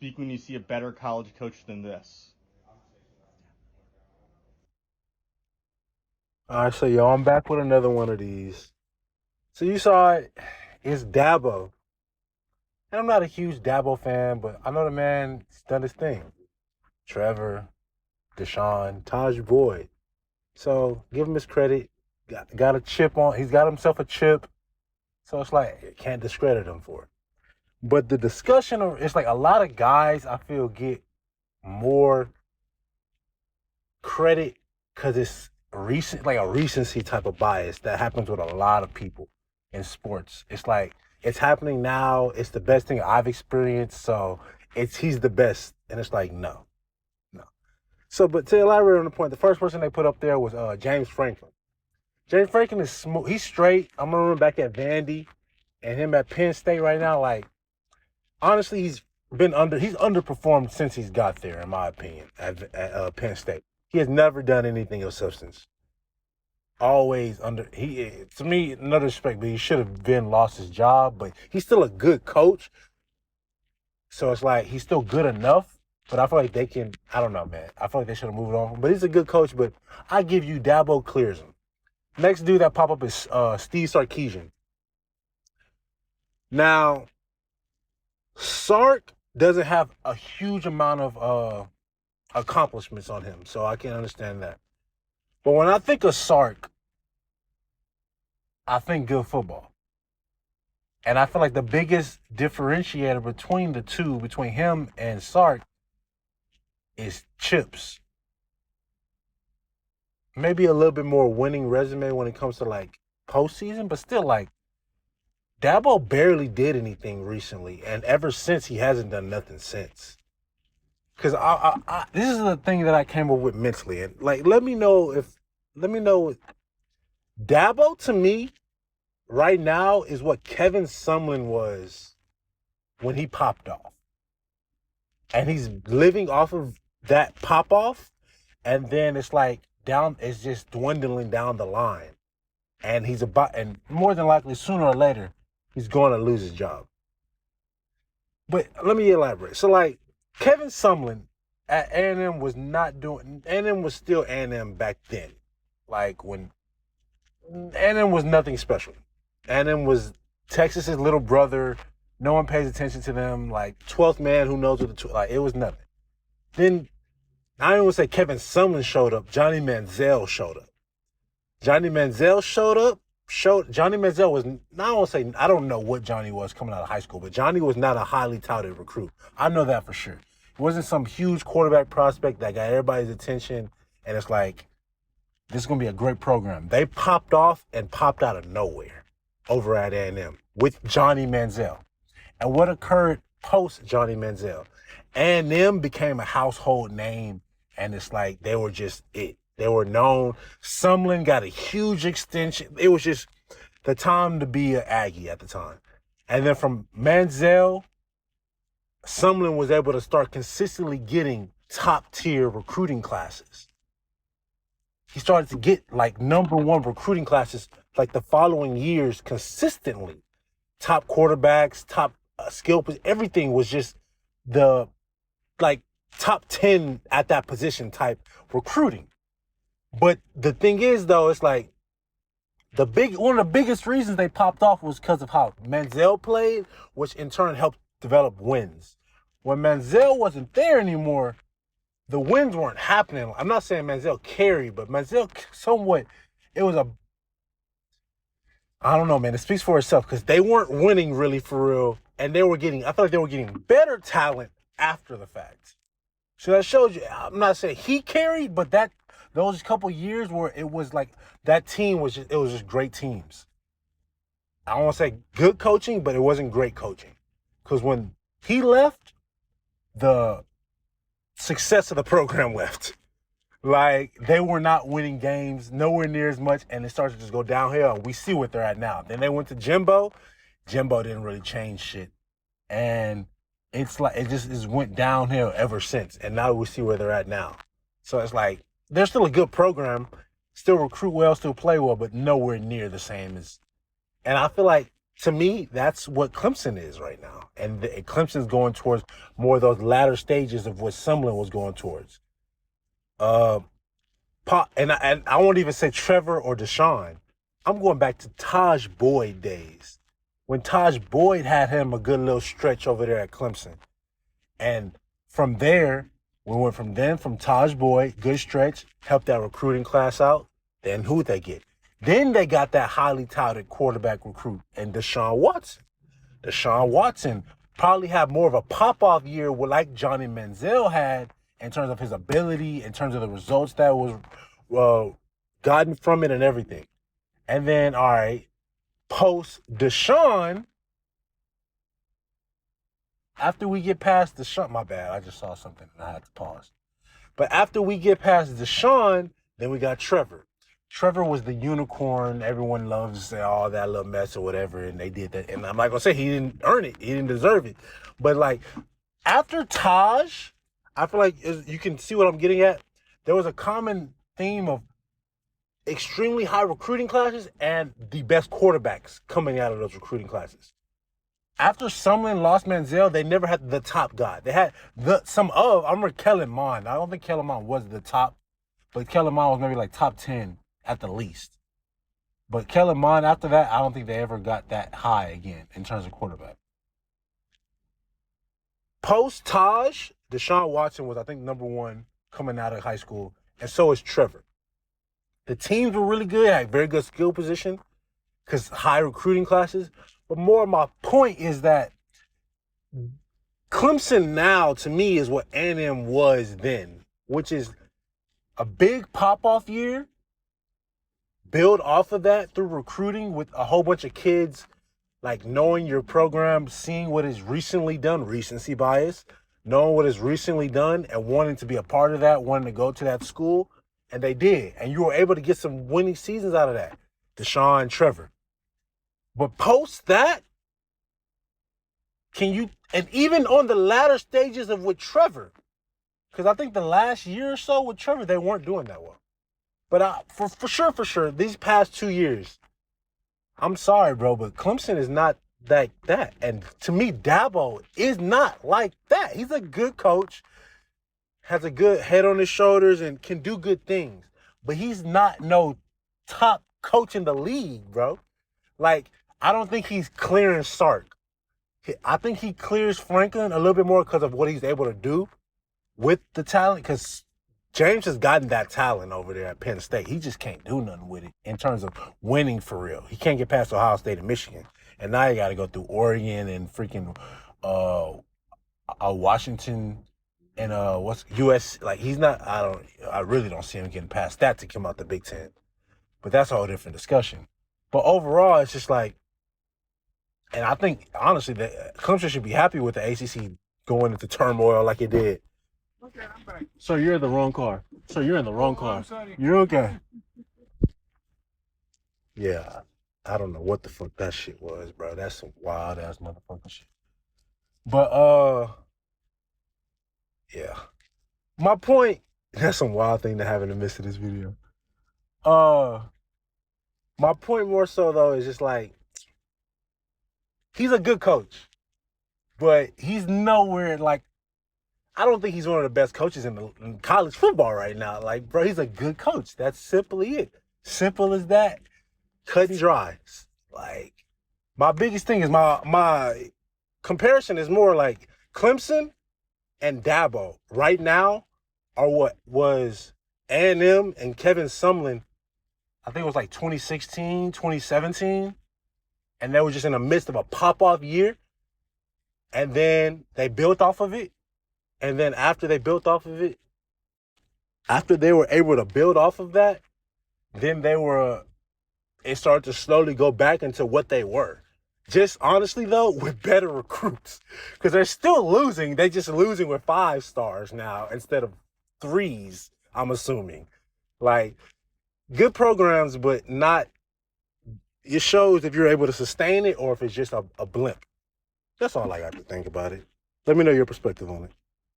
speak when you see a better college coach than this. All right, so yo, I'm back with another one of these. So you saw it, it's Dabo. And I'm not a huge Dabo fan, but I know the man's done his thing. Trevor, Deshaun, Taj Boyd. So give him his credit. Got a chip on. He's got himself a chip. So it's like can't discredit him for it. But the discussion of it's like a lot of guys I feel get more credit because it's recent, like a recency type of bias that happens with a lot of people in sports. It's like it's happening now. It's the best thing I've experienced, so it's he's the best, and it's like no, no. So, but to elaborate on the point, the first person they put up there was James Franklin. James Franklin is smooth. He's straight. I'm gonna remember back at Vandy and him at Penn State right now. Like honestly, he's underperformed since he's got there, in my opinion, at Penn State. He has never done anything of substance. Always under he to me, another respect, but he should have been lost his job. But he's still a good coach, so it's like he's still good enough. But I feel like they can. I don't know, man. I feel like they should have moved on. But he's a good coach. But I give you Dabo clears him. Next dude that pop up is Steve Sarkisian. Now, Sark doesn't have a huge amount of accomplishments on him, so I can understand that. But when I think of Sark, I think good football. And I feel like the biggest differentiator between the two, between him and Sark, is chips. Maybe a little bit more winning resume when it comes to like postseason, but still like Dabo barely did anything recently, and ever since he hasn't done nothing since. Because this is the thing that I came up with mentally, and like let me know. Dabo to me right now is what Kevin Sumlin was when he popped off, and he's living off of that pop off, and then it's like it's just dwindling down the line, and and more than likely sooner or later he's going to lose his job. But let me elaborate. So like Kevin Sumlin at A&M was not doing A&M was still A&M back then. Like when A&M was nothing special. A&M was Texas's little brother. No one pays attention to them. Like 12th man who knows what like it was nothing. Then I don't even say Kevin Sumlin showed up. Johnny Manziel showed up. Johnny Manziel showed up. Johnny Manziel was, I don't say, I don't know what Johnny was coming out of high school, but Johnny was not a highly touted recruit. I know that for sure. He wasn't some huge quarterback prospect that got everybody's attention, and it's like, this is going to be a great program. They popped off and popped out of nowhere over at A&M with Johnny Manziel. And what occurred post Johnny Manziel? A&M became a household name, and it's like they were just it. They were known. Sumlin got a huge extension. It was just the time to be an Aggie at the time. And then from Manziel, Sumlin was able to start consistently getting top-tier recruiting classes. He started to get like number one recruiting classes like the following years consistently. Top quarterbacks, top skill, everything was just the like top 10 at that position type recruiting. But the thing is, though, it's like one of the biggest reasons they popped off was because of how Manziel played, which in turn helped develop wins. When Manziel wasn't there anymore, the wins weren't happening. I'm not saying Manziel carried, but Manziel somewhat, it was I don't know, man. It speaks for itself because they weren't winning really for real, and I feel like they were getting better talent after the fact. So that shows you, I'm not saying he carried, but those couple years where it was like that team was just great teams. I don't want to say good coaching, but it wasn't great coaching. Because when he left, the success of the program left. Like they were not winning games, nowhere near as much, and it started to just go downhill. We see what they're at now. Then they went to Jimbo. Jimbo didn't really change shit. And it's like it just went downhill ever since. And now we see where they're at now. So it's like they're still a good program, still recruit well, still play well, but nowhere near the same as. And I feel like to me, that's what Clemson is right now. And Clemson's going towards more of those latter stages of what Sumlin was going towards. And I won't even say Trevor or Deshaun. I'm going back to Taj Boyd days. When Taj Boyd had him a good little stretch over there at Clemson. And from there, we went from Taj Boyd, good stretch, helped that recruiting class out. Then who'd they get? Then they got that highly touted quarterback recruit and Deshaun Watson. Deshaun Watson probably had more of a pop-off year like Johnny Manziel had in terms of his ability, in terms of the results that was gotten from it and everything. And then, all right, post Deshaun, after we get past Deshaun, my bad, I just saw something and I had to pause. But after we get past Deshaun, then we got Trevor. Trevor was the unicorn. Everyone loves all that little mess or whatever, and they did that. And I'm not going to say he didn't earn it. He didn't deserve it. But, like, after Taj, I feel like you can see what I'm getting at. There was a common theme of extremely high recruiting classes and the best quarterbacks coming out of those recruiting classes. After Sumlin lost Manziel, they never had the top guy. They had I remember Kellen Mond. I don't think Kellen Mond was the top, but Kellen Mond was maybe like top 10 at the least. But Kellen Mond, after that, I don't think they ever got that high again in terms of quarterback. Post Taj, Deshaun Watson was, I think, number one coming out of high school, and so is Trevor. The teams were really good, had very good skill position because high recruiting classes. But more of my point is that Clemson now, to me, is what A&M was then, which is a big pop-off year, build off of that through recruiting with a whole bunch of kids, like knowing your program, seeing what is recently done, recency bias, knowing what is recently done and wanting to be a part of that, wanting to go to that school. And they did. And you were able to get some winning seasons out of that. Deshaun, Trevor. But post that, and even on the latter stages of with Trevor, because I think the last year or so with Trevor, they weren't doing that well. But for sure, these past 2 years, I'm sorry, bro, but Clemson is not like that. And to me, Dabo is not like that. He's a good coach, has a good head on his shoulders, and can do good things. But he's not no top coach in the league, bro. Like, I don't think he's clearing Sark. I think he clears Franklin a little bit more because of what he's able to do with the talent. Because James has gotten that talent over there at Penn State. He just can't do nothing with it in terms of winning for real. He can't get past Ohio State and Michigan. And now you got to go through Oregon and freaking Washington and what's US. Like, he's not, I really don't see him getting past that to come out the Big Ten. But that's a whole different discussion. But overall, it's just like, and I think, honestly, that Clemson should be happy with the ACC going into turmoil like it did. Okay, I'm back. So you're in the wrong car. I'm sorry. You're okay. Yeah, I don't know what the fuck that shit was, bro. That's some wild ass motherfucking shit. But yeah. My point, that's some wild thing to have in the midst of this video. My point more so though is just like, he's a good coach, but he's nowhere like, I don't think he's one of the best coaches in college football right now. Like, bro, he's a good coach. That's simply it. Simple as that. Cut and dry. Like, my biggest thing is my comparison is more like Clemson and Dabo right now are what was A&M and Kevin Sumlin, I think it was like 2016, 2017. And they were just in the midst of a pop-off year. And then they built off of it. And then after they built off of it, after they were able to build off of that, then it started to slowly go back into what they were. Just honestly, though, with better recruits. Because they're still losing. They're just losing with 5 stars now instead of 3s, I'm assuming. Like, good programs, but not. It shows if you're able to sustain it or if it's just a blimp. That's all I got to think about it. Let me know your perspective on it.